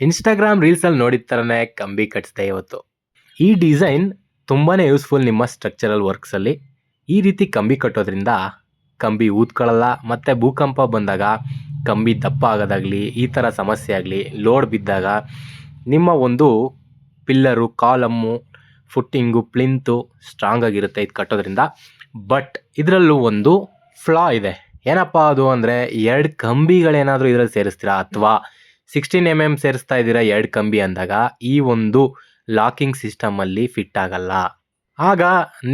Instagram ರೀಲ್ಸಲ್ಲಿ ನೋಡಿದ ಥರನೇ ಕಂಬಿ ಕಟ್ಟಿಸ್ದೆ ಇವತ್ತು. ಈ ಡಿಸೈನ್ ತುಂಬಾ ಯೂಸ್ಫುಲ್ ನಿಮ್ಮ ಸ್ಟ್ರಕ್ಚರಲ್ ವರ್ಕ್ಸಲ್ಲಿ. ಈ ರೀತಿ ಕಂಬಿ ಕಟ್ಟೋದ್ರಿಂದ ಕಂಬಿ ಊದ್ಕೊಳ್ಳಲ್ಲ, ಮತ್ತು ಭೂಕಂಪ ಬಂದಾಗ ಕಂಬಿ ದಪ್ಪ ಆಗೋದಾಗಲಿ ಈ ಥರ ಸಮಸ್ಯೆ ಆಗಲಿ, ಲೋಡ್ ಬಿದ್ದಾಗ ನಿಮ್ಮ ಒಂದು ಪಿಲ್ಲರು, ಕಾಲಮ್ಮು, ಫುಟ್ಟಿಂಗು, ಪ್ಲಿಂತು ಸ್ಟ್ರಾಂಗ್ ಆಗಿರುತ್ತೆ ಇದು ಕಟ್ಟೋದ್ರಿಂದ. ಬಟ್ ಇದರಲ್ಲೂ ಒಂದು ಫ್ಲಾ ಇದೆ. ಏನಪ್ಪ ಅದು ಅಂದರೆ 2 ಕಂಬಿಗಳೇನಾದರೂ ಇದರಲ್ಲಿ ಸೇರಿಸ್ತೀರಾ ಅಥವಾ 16 mm ಸೇರಿಸ್ತಾ ಇದ್ದೀರಾ 2 ಕಂಬಿ ಅಂದಾಗ ಈ ಒಂದು ಲಾಕಿಂಗ್ ಸಿಸ್ಟಮಲ್ಲಿ ಫಿಟ್ ಆಗಲ್ಲ. ಆಗ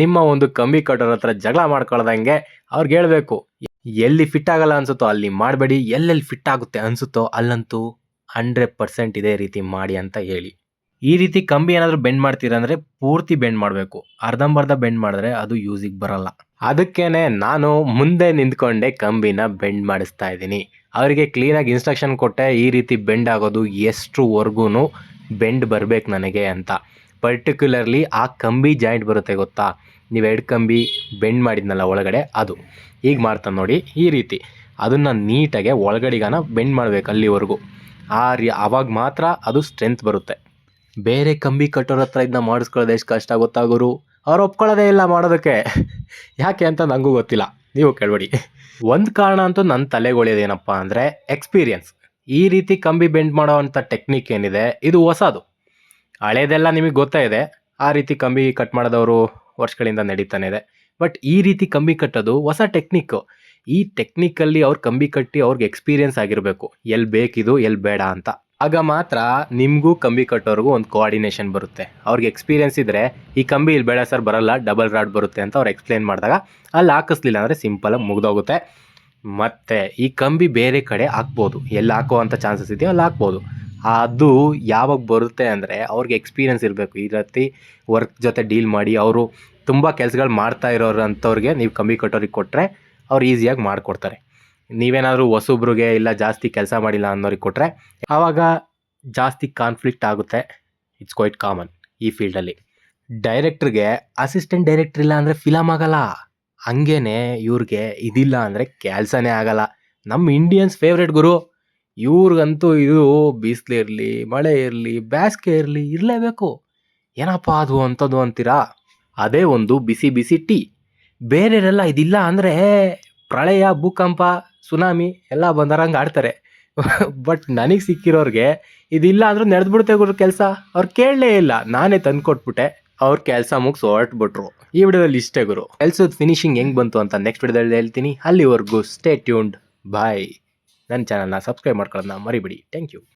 ನಿಮ್ಮ ಒಂದು ಕಂಬಿ ಕಟ್ಟೋರ ಹತ್ರ ಜಗಳ ಮಾಡ್ಕೊಳ್ದಂಗೆ ಅವ್ರಿಗೆ ಹೇಳಬೇಕು, ಎಲ್ಲಿ ಫಿಟ್ ಆಗಲ್ಲ ಅನಿಸುತ್ತೋ ಅಲ್ಲಿ ಮಾಡಬೇಡಿ, ಎಲ್ಲೆಲ್ಲಿ ಫಿಟ್ ಆಗುತ್ತೆ ಅನಿಸುತ್ತೋ ಅಲ್ಲಂತೂ 100% ಇದೇ ರೀತಿ ಮಾಡಿ ಅಂತ ಹೇಳಿ. ಈ ರೀತಿ ಕಂಬಿ ಏನಾದರೂ ಬೆಂಡ್ ಮಾಡ್ತೀರಾ ಅಂದರೆ ಪೂರ್ತಿ ಬೆಂಡ್ ಮಾಡಬೇಕು. ಅರ್ಧಂಬರ್ಧ ಬೆಂಡ್ ಮಾಡಿದ್ರೆ ಅದು ಯೂಸಿಗೆ ಬರಲ್ಲ. ಅದಕ್ಕೇನೆ ನಾನು ಮುಂದೆ ನಿಂತ್ಕೊಂಡೆ ಕಂಬಿನ ಬೆಂಡ್ ಮಾಡಿಸ್ತಾ ಇದ್ದೀನಿ. ಅವರಿಗೆ ಕ್ಲೀನಾಗಿ ಇನ್ಸ್ಟ್ರಕ್ಷನ್ ಕೊಟ್ಟೆ, ಈ ರೀತಿ ಬೆಂಡ್ ಆಗೋದು ಎಷ್ಟುವರೆಗೂ ಬೆಂಡ್ ಬರಬೇಕು ನನಗೆ ಅಂತ. ಪರ್ಟಿಕ್ಯುಲರ್ಲಿ ಆ ಕಂಬಿ ಜಾಯಿಂಟ್ ಬರುತ್ತೆ ಗೊತ್ತಾ, ನೀವು 2 ಕಂಬಿ ಬೆಂಡ್ ಮಾಡಿದ್ನಲ್ಲ ಒಳಗಡೆ, ಅದು ಈಗ ಮಾಡ್ತಾನೆ ನೋಡಿ ಈ ರೀತಿ. ಅದನ್ನು ನೀಟಾಗೆ ಒಳಗಡೆಗಾನ ಬೆಂಡ್ ಮಾಡಬೇಕು ಅಲ್ಲಿವರೆಗೂ. ಆವಾಗ ಮಾತ್ರ ಅದು ಸ್ಟ್ರೆಂತ್ ಬರುತ್ತೆ. ಬೇರೆ ಕಂಬಿ ಕಟ್ಟೋರ ಹತ್ರ ಇದನ್ನ ಮಾಡಿಸ್ಕೊಳ್ಳೋದು ಎಷ್ಟು ಕಷ್ಟ ಗೊತ್ತಾಗೋರು, ಅವ್ರು ಒಪ್ಕೊಳ್ಳೋದೇ ಇಲ್ಲ ಮಾಡೋದಕ್ಕೆ. ಯಾಕೆ ಅಂತ ನನಗೂ ಗೊತ್ತಿಲ್ಲ, ನೀವು ಕೇಳಬೇಡಿ. ಒಂದು ಕಾರಣ ಅಂತೂ ನನ್ನ ತಲೆಗೊಳಿಯೋದೇನಪ್ಪ ಅಂದರೆ ಎಕ್ಸ್ಪೀರಿಯನ್ಸ್. ಈ ರೀತಿ ಕಂಬಿ ಬೆಂಡ್ ಮಾಡೋ ಅಂಥ ಟೆಕ್ನಿಕ್ ಏನಿದೆ ಇದು ಹೊಸದು. ಹಳೇದೆಲ್ಲ ನಿಮಗೆ ಗೊತ್ತೇ ಇದೆ, ಆ ರೀತಿ ಕಂಬಿ ಕಟ್ ಮಾಡಿದವರು ವರ್ಷಗಳಿಂದ ನಡೀತಾನೆ ಇದೆ. ಬಟ್ ಈ ರೀತಿ ಕಂಬಿ ಕಟ್ಟೋದು ಹೊಸ ಟೆಕ್ನಿಕ್ಕು. ಈ ಟೆಕ್ನಿಕಲ್ಲಿ ಅವ್ರು ಕಂಬಿ ಕಟ್ಟಿ ಅವ್ರಿಗೆ ಎಕ್ಸ್ಪೀರಿಯನ್ಸ್ ಆಗಿರಬೇಕು, ಎಲ್ಲಿ ಬೇಕಿದು ಎಲ್ಲಿ ಬೇಡ ಅಂತ. ಆಗ ಮಾತ್ರ ನಿಮಗೂ ಕಂಬಿ ಕಟ್ಟೋರ್ಗೂ ಒಂದು ಕೋಆರ್ಡಿನೇಷನ್ ಬರುತ್ತೆ. ಅವ್ರಿಗೆ ಎಕ್ಸ್ಪೀರಿಯನ್ಸ್ ಇದ್ದರೆ ಈ ಕಂಬಿ ಇಲ್ಲಿ ಬೇಡ ಸರ್ ಬರಲ್ಲ, ಡಬಲ್ ರಾಡ್ ಬರುತ್ತೆ ಅಂತ ಅವ್ರು ಎಕ್ಸ್ಪ್ಲೇನ್ ಮಾಡಿದಾಗ ಅಲ್ಲಿ ಹಾಕಿಸ್ಲಿಲ್ಲ ಅಂದರೆ ಸಿಂಪಲಾಗಿ ಮುಗ್ದೋಗುತ್ತೆ. ಮತ್ತು ಈ ಕಂಬಿ ಬೇರೆ ಕಡೆ ಹಾಕ್ಬೋದು, ಎಲ್ಲಿ ಹಾಕುವಂಥ ಚಾನ್ಸಸ್ ಇದೆಯೋ ಅಲ್ಲಿ ಹಾಕ್ಬೋದು. ಅದು ಯಾವಾಗ ಬರುತ್ತೆ ಅಂದರೆ ಅವ್ರಿಗೆ ಎಕ್ಸ್ಪೀರಿಯನ್ಸ್ ಇರಬೇಕು. ಈ ರೀತಿ ವರ್ಕ್ ಜೊತೆ ಡೀಲ್ ಮಾಡಿ ಅವರು ತುಂಬ ಕೆಲಸಗಳು ಮಾಡ್ತಾ ಇರೋರು ಅಂಥವ್ರಿಗೆ ನೀವು ಕಂಬಿ ಕಟ್ಟೋರಿಗೆ ಕೊಟ್ಟರೆ ಅವ್ರು ಈಸಿಯಾಗಿ ಮಾಡಿಕೊಡ್ತಾರೆ. ನೀವೇನಾದರೂ ಹೊಸಬ್ರಿಗೆ ಇಲ್ಲ ಜಾಸ್ತಿ ಕೆಲಸ ಮಾಡಿಲ್ಲ ಅನ್ನೋರಿಗೆ ಕೊಟ್ಟರೆ ಆವಾಗ ಜಾಸ್ತಿ ಕಾನ್ಫ್ಲಿಕ್ಟ್ ಆಗುತ್ತೆ. ಇಟ್ಸ್ ಕ್ವೈಟ್ ಕಾಮನ್ ಈ ಫೀಲ್ಡಲ್ಲಿ. ಡೈರೆಕ್ಟ್ರಿಗೆ ಅಸಿಸ್ಟೆಂಟ್ ಡೈರೆಕ್ಟ್ರ್ ಇಲ್ಲ ಅಂದರೆ ಫಿಲಮ್ ಆಗಲ್ಲ. ಹಂಗೇನೆ ಇವ್ರಿಗೆ ಇದಿಲ್ಲ ಅಂದರೆ ಕೆಲಸನೇ ಆಗಲ್ಲ. ನಮ್ಮ ಇಂಡಿಯನ್ಸ್ ಫೇವ್ರೇಟ್ ಗುರು. ಇವ್ರಿಗಂತೂ ಇದು ಬಿಸಿಲಿರಲಿ, ಮಳೆ ಇರಲಿ, ಬೇಸಿಗೆ ಇರಲಿ ಇರಲೇಬೇಕು. ಏನಪ್ಪ ಅದು ಅಂಥದ್ದು ಅಂತೀರಾ, ಅದೇ ಒಂದು ಬಿಸಿ ಬಿಸಿ ಟೀ. ಬೇರೆಯವರೆಲ್ಲ ಇದಿಲ್ಲ ಅಂದರೆ ಪ್ರಳಯ, ಭೂಕಂಪ, ಸುನಾಮಿ ಎಲ್ಲ ಬಂದರಂಗೆ ಆಡ್ತಾರೆ. ಬಟ್ ನನಗೆ ಸಿಕ್ಕಿರೋರಿಗೆ ಇದಿಲ್ಲ ಅಂದರೂ ನಡೆದ್ಬಿಡುತ್ತೆ ಗುರು ಕೆಲಸ. ಅವ್ರು ಕೇಳಲೇ ಇಲ್ಲ, ನಾನೇ ತಂದು ಕೊಟ್ಬಿಟ್ಟೆ, ಅವ್ರ ಕೆಲಸ ಮುಗಿಸಿ ಹೊರಟ್ಬಿಟ್ರು. ಈ ವಿಡಿಯೋದಲ್ಲಿ ಇಷ್ಟೇ ಗುರು. ಕೆಲಸದ ಫಿನಿಶಿಂಗ್ ಹೆಂಗೆ ಬಂತು ಅಂತ ನೆಕ್ಸ್ಟ್ ವಿಡಿಯೋದಲ್ಲಿ ಹೇಳ್ತೀನಿ. ಅಲ್ಲಿವರೆಗೂ ಸ್ಟೇ ಟ್ಯೂನ್ಡ್. ಬಾಯ್. ನನ್ನ ಚಾನಲ್ನ ಸಬ್ಸ್ಕ್ರೈಬ್ ಮಾಡ್ಕೊಳ್ಳೋದನ್ನ ಮರಿಬೇಡಿ. Thank you.